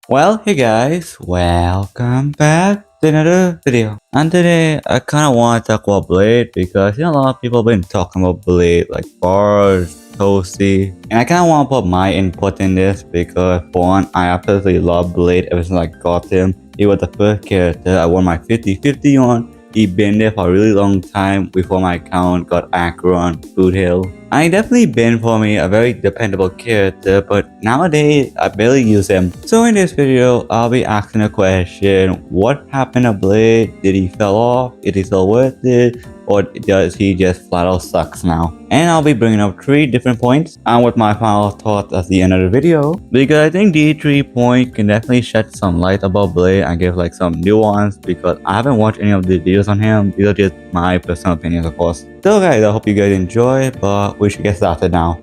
Well, hey guys, welcome back to another video. And today I kind of want to talk about Blade because a lot of people have been talking about Blade like bars, Toasty, and I kind of want to put my input in this because for one, I absolutely love Blade ever since I got him. He was the first character I won my 50-50 on. He'd been there for a really long time before my account got anchor on Boot Hill. I definitely been for me a very dependable character, but nowadays I barely use him. So in this video, I'll be asking a question: what happened to Blade? Did he fell off? Is he still worth it? Or does he just flat out sucks now? And I'll be bringing up 3 different points and with my final thoughts at the end of the video, because I think these 3 points can definitely shed some light about Blade and give like some nuance, because I haven't watched any of the videos on him. These are just my personal opinions, of course. So guys, I hope you guys enjoy, but we should get started now.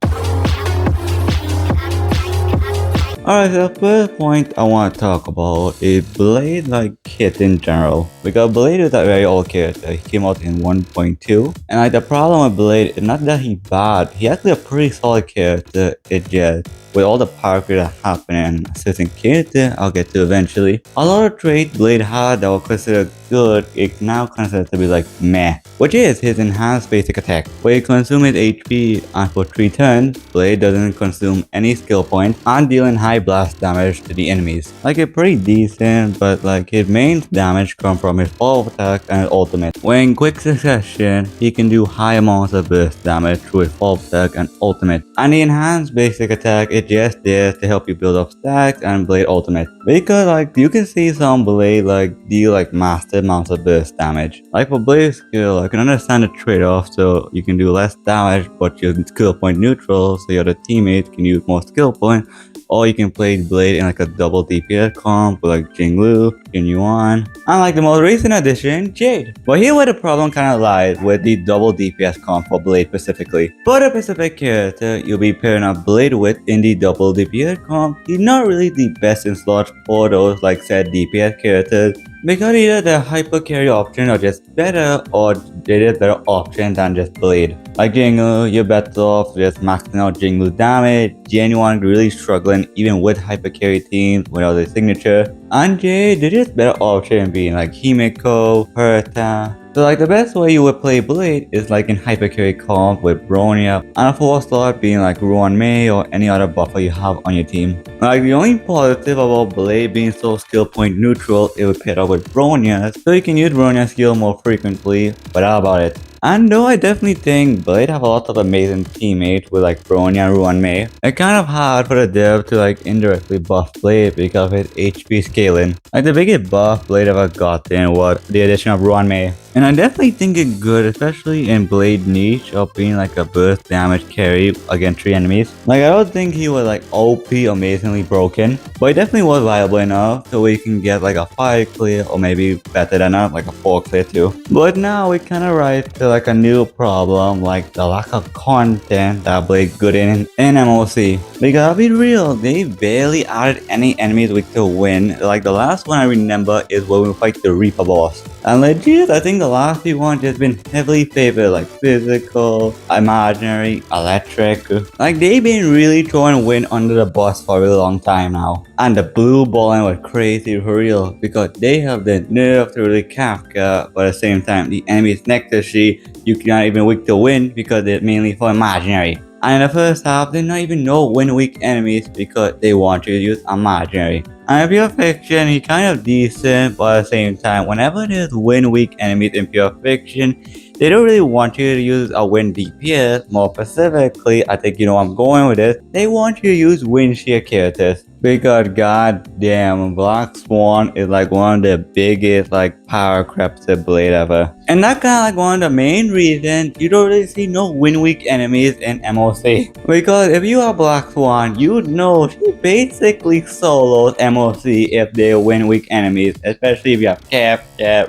Alright, so the first point I want to talk about is Blade like kit in general. Because Blade is a very old character. He came out in 1.2. And like the problem with Blade is not that he's bad. He's actually a pretty solid character. It's just with all the power that happen in assistant character I'll get to eventually. A lot of traits Blade had that were considered good, it's now considered to be like meh. Which is his enhanced basic attack, where he consumes his HP and for 3 turns, Blade doesn't consume any skill points and dealing high blast damage to the enemies. Like it's pretty decent, but like his main damage comes from his follow attack and his ultimate. Where in quick succession, he can do high amounts of burst damage through his follow attack and ultimate. And the enhanced basic attack is just there to help you build up stacks and Blade ultimate. Because like you can see some Blade like deal like massive amounts of burst damage. Like for Blade skill, I can understand the trade-off, so you can do less damage but your skill point neutral, so your other teammate can use more skill point. Or you can play Blade in like a double DPS comp with like Jinglu, Jinyuan, and like the most recent addition, Jade. But here where the problem kind of lies with the double DPS comp for Blade specifically. For the specific character you'll be pairing up Blade with in the double DPS comp, he's not really the best in slots for those like said DPS characters, because either the hyper carry option are just better or they're just better option than just Blade. Like Jinglu, you're better off just maxing out Jinglu damage. Jinyuan really struggling even with hyper carry teams without the signature. And Jade, they're just better option being like Himeko, Herta. So like the best way you would play Blade is like in hyper carry comp with Bronya, and a 4 slot being like Ruan Mei or any other buffer you have on your team. Like the only positive about Blade being so skill point neutral, it would pair up with Bronya, so you can use Bronya's skill more frequently, but how about it? And though I definitely think Blade have a lot of amazing teammates with like Bronya and Ruan Mei, it's kind of hard for the dev to like indirectly buff Blade because of his HP scaling. Like the biggest buff Blade ever gotten was the addition of Ruan Mei. And I definitely think it's good, especially in Blade niche of being like a burst damage carry against 3 enemies. Like I don't think he was like OP amazingly broken, but he definitely was viable enough so we can get like a 5 clear or maybe better than that, like a 4 clear too. But now we kind of rise to like a new problem, like the lack of content that Blade good in MOC. Because I'll be real, they barely added any enemies we could win. Like the last one I remember is when we fight the Reaper boss. And legit, I think the last few ones just been heavily favored, like physical, imaginary, electric. Like they've been really throwing wind under the bus for a really long time now. And the blue balling was crazy for real, because they have the nerve to really Kafka, but at the same time the enemies next to she, you cannot even weak the wind because they're mainly for imaginary. And in the first half, they not even know win weak enemies because they want you to use imaginary. And in Pure Fiction, he kind of decent, but at the same time, whenever there's win weak enemies in Pure Fiction, they don't really want you to use a win DPS. More specifically, I think you know where I'm going with this, they want you to use win sheer characters. Because goddamn, Black Swan is like one of the biggest like power creeps to Blade ever. And that's kind of like one of the main reasons you don't really see no win weak enemies in MOC. Because if you are Black Swan, you know she basically solos MOC if they win weak enemies. Especially if you have Cap,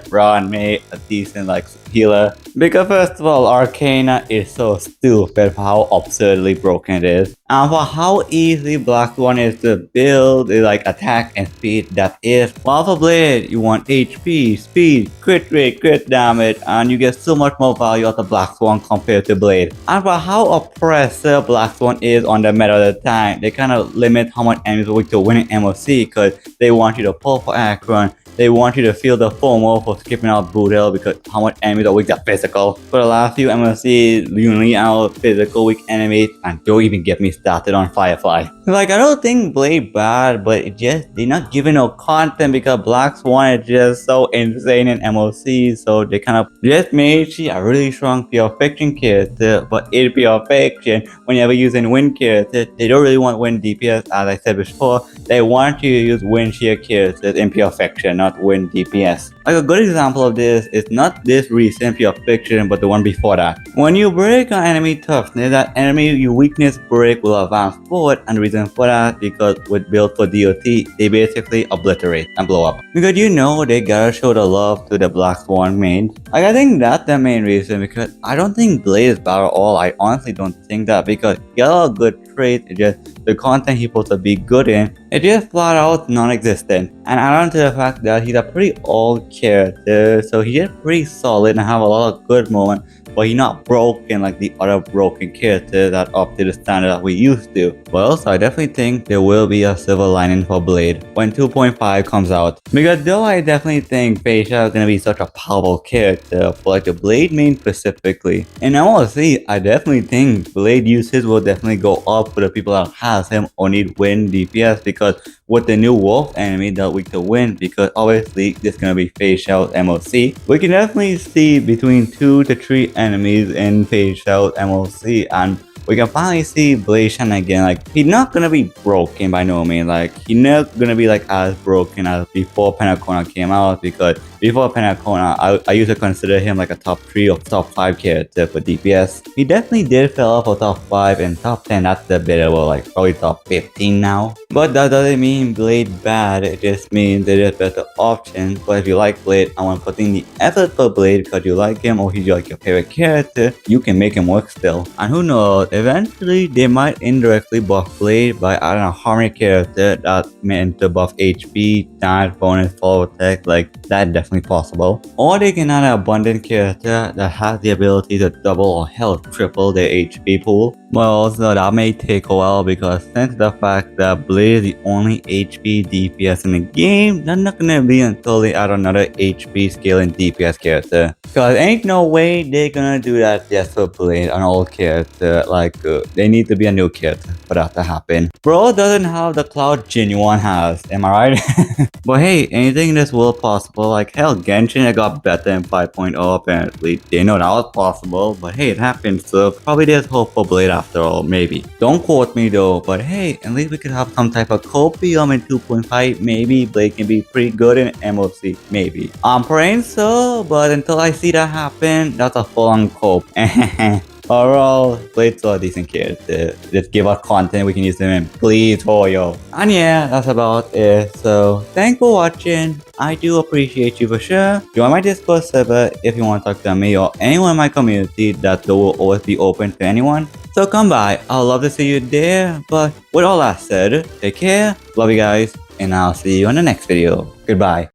Ruan Mei, a decent like healer. Because first of all, Arcana is so stupid for how absurdly broken it is. And for how easy Black Swan is to build, like attack and speed that is. While for Blade, you want HP, speed, crit rate, crit damage, and you get so much more value out of Black Swan compared to Blade. And for how oppressive Black Swan is on the meta at the time, they kind of limit how much enemies are weak to winning MOC because they want you to pull for aggro. They want you to feel the FOMO for skipping out Boodle because how much enemies are weak to physical. For the last few MLC, you only out physical weak enemies, and don't even get me started on Firefly. Like, I don't think Blade bad, but it just, they're not giving no content because Black Swan is just so insane in MLC, so they kind of just made she a really strong pure fiction character, but in pure fiction, whenever using wind characters, they don't really want wind DPS, as I said before, they want you to use wind shear characters in pure fiction, not wind DPS. Like a good example of this is not this recent pure fiction, but the one before that. When you break an enemy toughness, that enemy your weakness break will advance forward, and the reason for that because with build for DOT, they basically obliterate and blow up. Because you know they gotta show the love to the Black Swan main. Like I think that's the main reason because I don't think Blade is bad at all. I honestly don't think that because he got a lot of good traits, it's just the content he's supposed to be good in, it just flat out non-existent. And add on to the fact that he's a pretty old character, so he's just pretty solid and have a lot of good moments, but he's not broken like the other broken characters that up to the standard that we used to. Well, so I definitely think there will be a silver lining for Blade when 2.5 comes out. Because though I definitely think Facia is gonna be such a powerful character for like the Blade main specifically. And I want to see, I definitely think Blade usage will definitely go up for the people that has him or need win DPS because with the new wolf enemy that we could win because obviously this gonna be Phase Out MOC. We can definitely see between 2 to 3 enemies in Phase Out MOC and we can finally see Blade shine again. Like he's not gonna be broken by no means. Like he's not gonna be like as broken as before Penacona came out because before Penacona, I used to consider him like a top 3 or top 5 character for DPS. He definitely did fell off for top 5 and top 10. That's debatable, like probably top 15 now. But that doesn't mean Blade bad. It just means there's better options. But if you like Blade, I want to put in the effort for Blade because you like him or he's like your favorite character. You can make him work still. And who knows? Eventually, they might indirectly buff Blade by adding a harmony character that meant to buff HP, damage bonus, fall attack, like that definitely possible. Or they can add an abundant character that has the ability to double or hell triple their HP pool. But also that may take a while because since the fact that Blade is the only HP DPS in the game, they're not gonna be until they add another HP scaling DPS character. Cause ain't no way they're gonna do that just for Blade, an old character. Like they need to be a new character for that to happen. Bro doesn't have the cloud Genuine has, am I right? But hey, anything in this world possible. Like hell, Genshin it got better in 5.0 apparently. They know that was possible, but hey, it happened, so probably there's hope for Blade after all, maybe. Don't quote me though, but hey, at least we could have some type of copium in 2.5. Maybe Blade can be pretty good in MOC, maybe. I'm praying so, but until I see that happen, that's a full-on cope. Overall, Blade's a decent character. Just give us content we can use them in. Please, Hoyo. And yeah, that's about it. So, thanks for watching. I do appreciate you for sure. Join my Discord server if you want to talk to me or anyone in my community. That door will always be open to anyone. So come by. I'd love to see you there. But with all that said, take care. Love you guys. And I'll see you in the next video. Goodbye.